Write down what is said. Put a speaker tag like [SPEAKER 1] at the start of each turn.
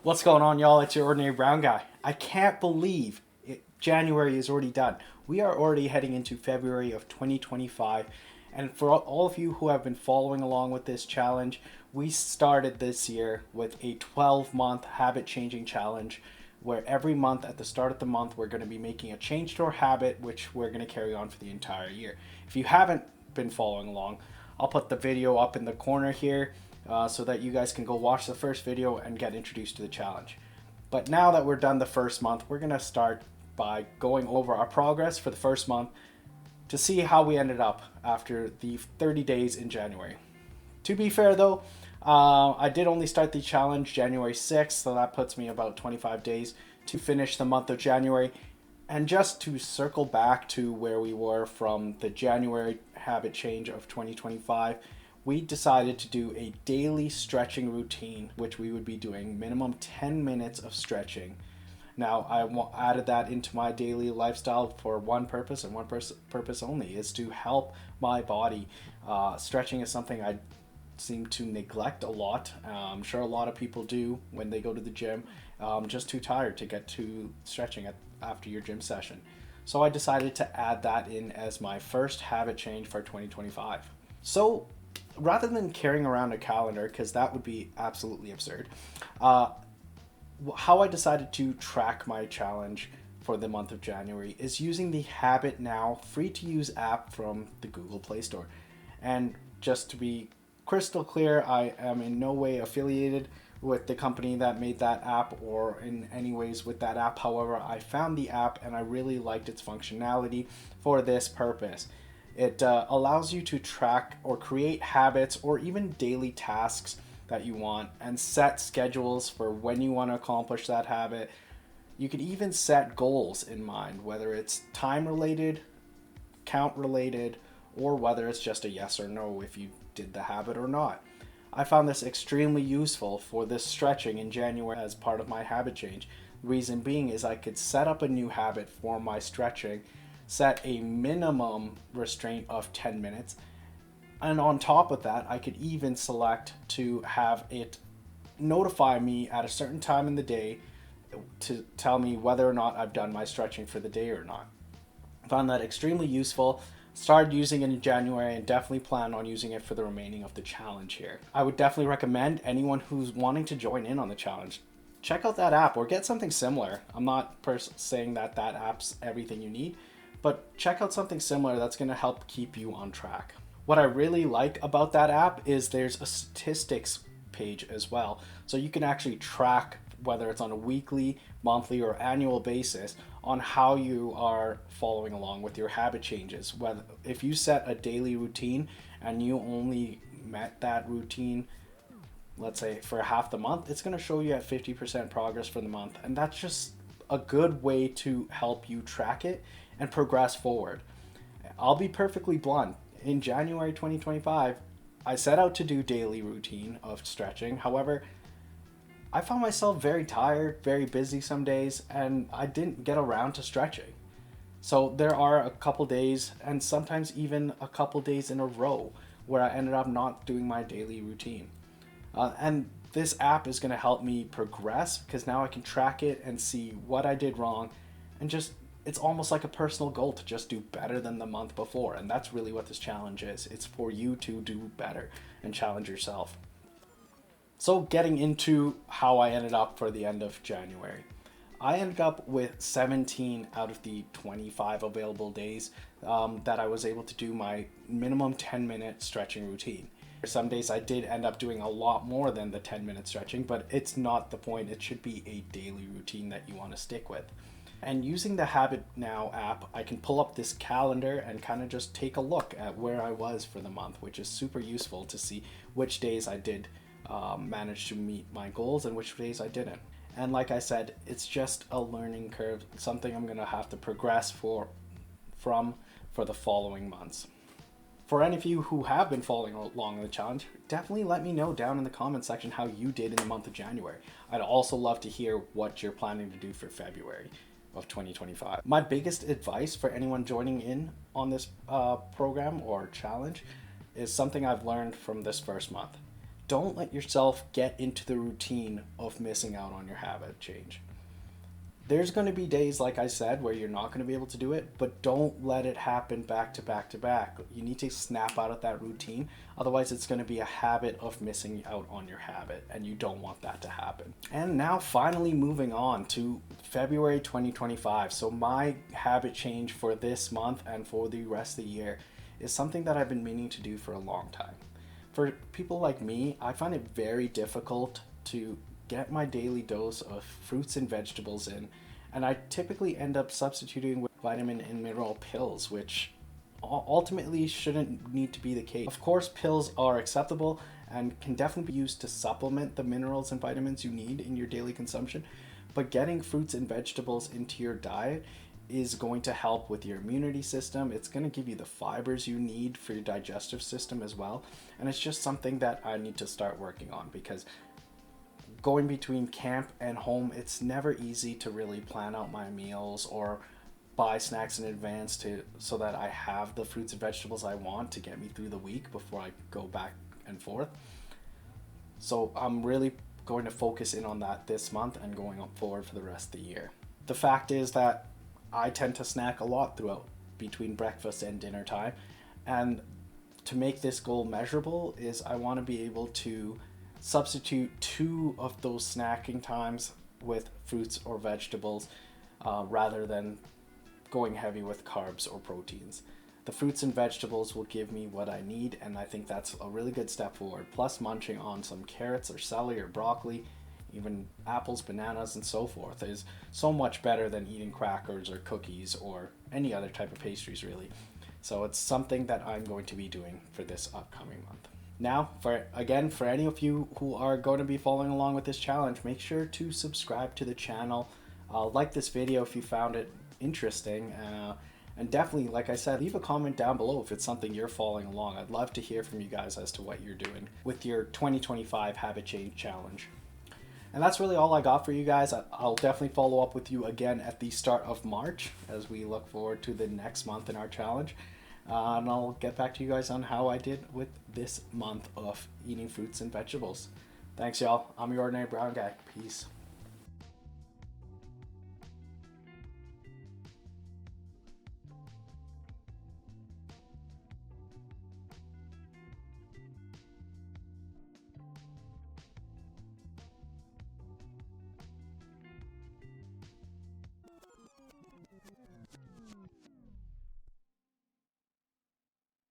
[SPEAKER 1] What's going on, y'all? It's your ordinary brown guy. I can't believe January is already done. We are already heading into February of 2025. And for all of you who have been following along with this challenge, we started this year with a 12-month habit changing challenge where every month at the start of the month, we're going to be making a change to our habit, which we're going to carry on for the entire year. If you haven't been following along, I'll put the video up in the corner here so that you guys can go watch the first video and get introduced to the challenge. But now that we're done the first month, we're going to start by going over our progress for the first month to see how we ended up after the 30 days in January. To be fair though, I did only start the challenge January 6th, so that puts me about 25 days to finish the month of January. And just to circle back to where we were from the January habit change of 2025, we decided to do a daily stretching routine, which we would be doing minimum 10 minutes of stretching. Now, I added that into my daily lifestyle for one purpose and one purpose only, is to help my body. Stretching is something I seem to neglect a lot. I'm sure a lot of people do when they go to the gym, just too tired to get to stretching after your gym session. So I decided to add that in as my first habit change for 2025. So rather than carrying around a calendar, because that would be absolutely absurd, how I decided to track my challenge for the month of January is using the Habit Now free to use app from the Google Play Store. And just to be crystal clear, I am in no way affiliated with the company that made that app or in any ways with that app. However, I found the app and I really liked its functionality for this purpose. It allows you to track or create habits or even daily tasks that you want and set schedules for when you want to accomplish that habit. You can even set goals in mind, whether it's time related, count related, or whether it's just a yes or no if you did the habit or not. I found this extremely useful for this stretching in January as part of my habit change. Reason being is I could set up a new habit for my stretching, set a minimum restraint of 10 minutes, and on top of that, I could even select to have it notify me at a certain time in the day to tell me whether or not I've done my stretching for the day or not. I found that extremely useful. Started using it in January and definitely plan on using it for the remaining of the challenge here. I would definitely recommend anyone who's wanting to join in on the challenge, check out that app or get something similar. I'm not saying that app's everything you need, but check out something similar that's going to help keep you on track. What I really like about that app is there's a statistics page as well. So you can actually track whether it's on a weekly, monthly, or annual basis on how you are following along with your habit changes. Whether if you set a daily routine and you only met that routine, let's say for half the month, it's going to show you at 50% progress for the month. And that's just a good way to help you track it and progress forward. I'll be perfectly blunt. In January 2025, I set out to do daily routine of stretching. However, I found myself very tired, very busy some days, and I didn't get around to stretching. So there are a couple days, and sometimes even a couple days in a row, where I ended up not doing my daily routine. And this app is going to help me progress because now I can track it and see what I did wrong, and just it's almost like a personal goal to just do better than the month before. And that's really what this challenge is. It's for you to do better and challenge yourself. So getting into how I ended up for the end of January. I ended up with 17 out of the 25 available days that I was able to do my minimum 10-minute stretching routine. Some days I did end up doing a lot more than the 10-minute stretching, but it's not the point. It should be a daily routine that you want to stick with. And using the Habit Now app, I can pull up this calendar and kind of just take a look at where I was for the month, which is super useful to see which days I did manage to meet my goals and which days I didn't. And like I said, it's just a learning curve, something I'm going to have to progress for the following months. For any of you who have been following along in the challenge, definitely let me know down in the comment section how you did in the month of January. I'd also love to hear what you're planning to do for February of 2025. My biggest advice for anyone joining in on this program or challenge is something I've learned from this first month. don't let yourself get into the routine of missing out on your habit change. There's going to be days, like I said, where you're not going to be able to do it, but don't let it happen back to back to back. You need to snap out of that routine. Otherwise, it's going to be a habit of missing out on your habit, and you don't want that to happen. And now, finally, moving on to February 2025. So, my habit change for this month and for the rest of the year is something that I've been meaning to do for a long time. For people like me, I find it very difficult to get my daily dose of fruits and vegetables in, and I typically end up substituting with vitamin and mineral pills, which ultimately shouldn't need to be the case. Of course, pills are acceptable and can definitely be used to supplement the minerals and vitamins you need in your daily consumption, but getting fruits and vegetables into your diet is going to help with your immunity system. It's going to give you the fibers you need for your digestive system as well, and it's just something that I need to start working on, because going between camp and home, it's never easy to really plan out my meals or buy snacks in advance so that I have the fruits and vegetables I want to get me through the week before I go back and forth. So I'm really going to focus in on that this month and going forward for the rest of the year. The fact is that I tend to snack a lot throughout between breakfast and dinner time, and to make this goal measurable is I want to be able to substitute 2 of those snacking times with fruits or vegetables rather than going heavy with carbs or proteins. The fruits and vegetables will give me what I need, and I think that's a really good step forward. Plus, munching on some carrots or celery or broccoli, even apples, bananas, and so forth is so much better than eating crackers or cookies or any other type of pastries, really. So it's something that I'm going to be doing for this upcoming month. Now, for any of you who are going to be following along with this challenge, make sure to subscribe to the channel. Like this video if you found it interesting. And definitely, like I said, leave a comment down below if it's something you're following along. I'd love to hear from you guys as to what you're doing with your 2025 habit change challenge. And that's really all I got for you guys. I'll definitely follow up with you again at the start of March as we look forward to the next month in our challenge. And I'll get back to you guys on how I did with this month of eating fruits and vegetables. Thanks, y'all. I'm your ordinary brown guy. Peace.